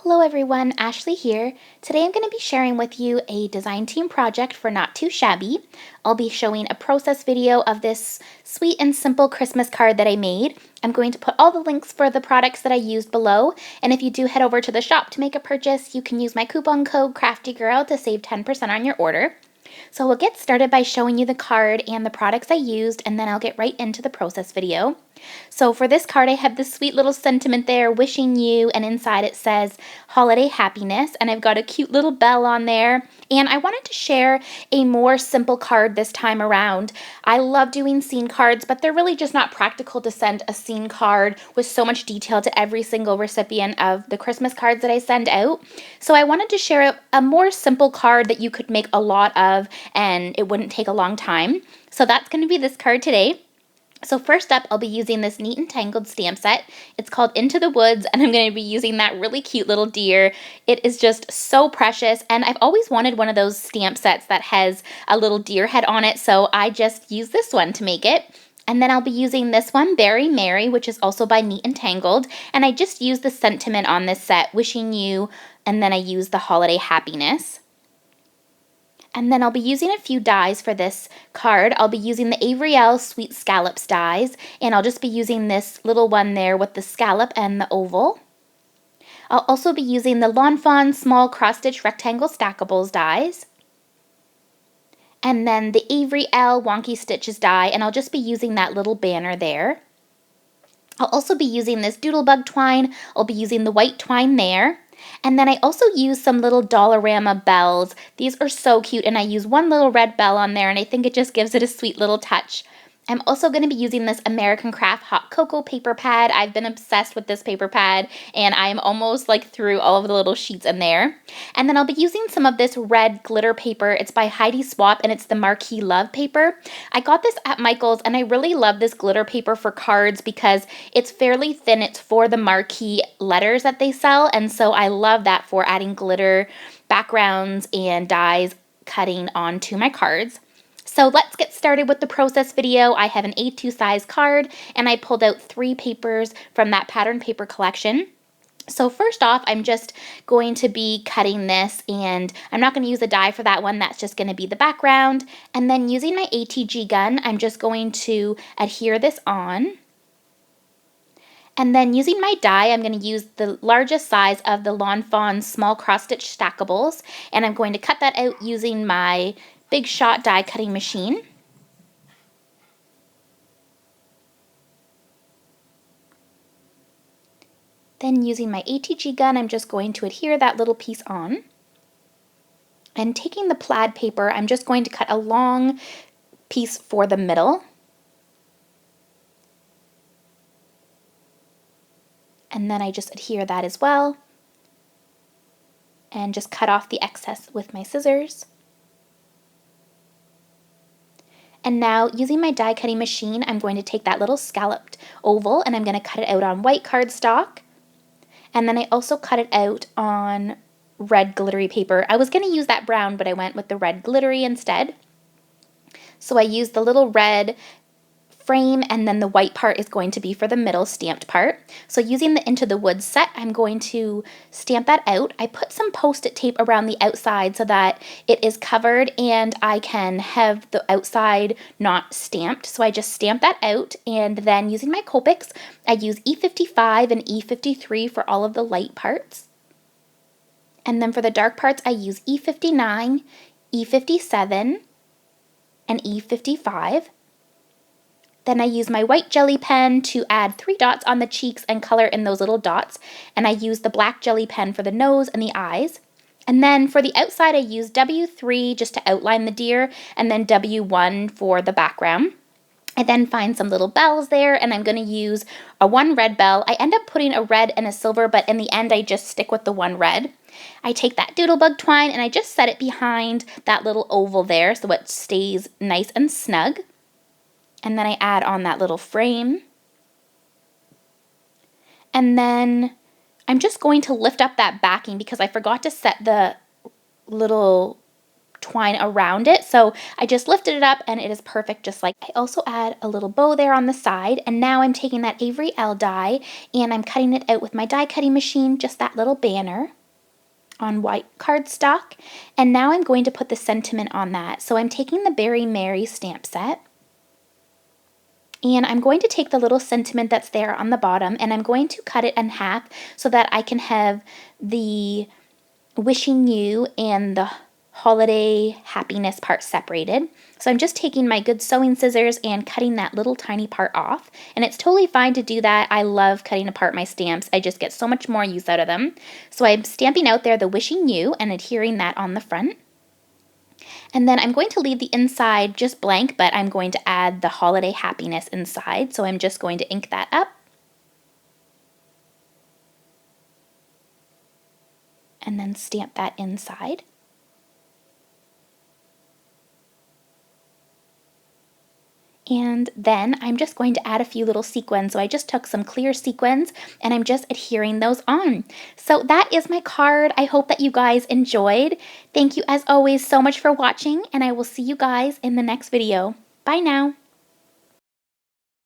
Hello everyone, Ashley here. Today I'm going to be sharing with you a design team project for Not2Shabby. I'll be showing a process video of this sweet and simple Christmas card that I made. I'm going to put all the links for the products that I used below, and if you do head over to the shop to make a purchase, you can use my coupon code CraftyGirl to save 10% on your order. So we'll get started by showing you the card and the products I used, and then I'll get right into the process video. So for this card, I have this sweet little sentiment there, wishing you, and inside it says holiday happiness, and I've got a cute little bell on there. And I wanted to share a more simple card this time around. I love doing scene cards, but they're really just not practical to send a scene card with so much detail to every single recipient of the Christmas cards that I send out. So I wanted to share a more simple card that you could make a lot of and it wouldn't take a long time. So that's going to be this card today. So first up, I'll be using this Neat&Tangled stamp set. It's called Into the Woods, and I'm going to be using that really cute little deer. It is just so precious, and I've always wanted one of those stamp sets that has a little deer head on it, so I just used this one to make it. And then I'll be using this one, Very Merry, which is also by Neat&Tangled, and I just used the sentiment on this set, wishing you, and then I used the holiday happiness. And then I'll be using a few dies for this card. I'll be using the Avery Sweet Scallops dies, and I'll just be using this little one there with the scallop and the oval. I'll also be using the Lawn Fawn Small Cross Stitch Rectangle Stackables dies. And then the Avery Wonky Stitches die, and I'll just be using that little banner there. I'll also be using this Doodlebug twine. I'll be using the white twine there. And then I also use some little Dollarama bells. These are so cute, and I use one little red bell on there, and I think it just gives it a sweet little touch. I'm also going to be using this American Craft Hot Cocoa paper pad. I've been obsessed with this paper pad, and I'm almost like through all of the little sheets in there. And then I'll be using some of this red glitter paper. It's by Heidi Swap, and it's the Marquee Love paper. I got this at Michael's, and I really love this glitter paper for cards because it's fairly thin. It's for the marquee letters that they sell, and so I love that for adding glitter backgrounds and dies cutting onto my cards. So let's get started with the process video. I have an A2 size card, and I pulled out 3 papers from that pattern paper collection. So first off, I'm just going to be cutting this, and I'm not going to use a die for that one. That's just going to be the background. And then using my ATG gun, I'm just going to adhere this on. And then using my die, I'm going to use the largest size of the Lawn Fawn Small Cross Stitch Stackables, and I'm going to cut that out using my Big Shot die cutting machine. Then using my ATG gun, I'm just going to adhere that little piece on. And taking the plaid paper, I'm just going to cut a long piece for the middle. And then I just adhere that as well. And just cut off the excess with my scissors. And now, using my die cutting machine, I'm going to take that little scalloped oval and I'm going to cut it out on white cardstock. And then I also cut it out on red glittery paper. I was going to use that brown, but I went with the red glittery instead. So I used the little red frame, and then the white part is going to be for the middle stamped part. So using the Into the Woods set, I'm going to stamp that out. I put some post-it tape around the outside so that it is covered and I can have the outside not stamped. So I just stamp that out, and then using my Copics, I use E55 and E53 for all of the light parts. And then for the dark parts, I use E59, E57, and E55. Then I use my white jelly pen to add 3 dots on the cheeks and color in those little dots. And I use the black jelly pen for the nose and the eyes. And then for the outside, I use W3 just to outline the deer, and then W1 for the background. I then find some little bells there, and I'm going to use a 1 red bell. I end up putting a red and a silver, but in the end, I just stick with the 1 red. I take that Doodlebug twine, and I just set it behind that little oval there so it stays nice and snug. And then I add on that little frame. And then I'm just going to lift up that backing because I forgot to set the little twine around it. So I just lifted it up and it is perfect just like. I also add a little bow there on the side, and now I'm taking that Avery Elle die and I'm cutting it out with my die cutting machine, just that little banner on white cardstock. And now I'm going to put the sentiment on that. So I'm taking the Berry Mary stamp set, and I'm going to take the little sentiment that's there on the bottom and I'm going to cut it in half so that I can have the wishing you and the holiday happiness part separated. So I'm just taking my good sewing scissors and cutting that little tiny part off. And it's totally fine to do that. I love cutting apart my stamps. I just get so much more use out of them. So I'm stamping out there the wishing you and adhering that on the front. And then I'm going to leave the inside just blank, but I'm going to add the holiday happiness inside. So I'm just going to ink that up. And then stamp that inside. And then I'm just going to add a few little sequins. So I just took some clear sequins and I'm just adhering those on. So that is my card. I hope that you guys enjoyed. Thank you as always so much for watching, and I will see you guys in the next video. Bye now.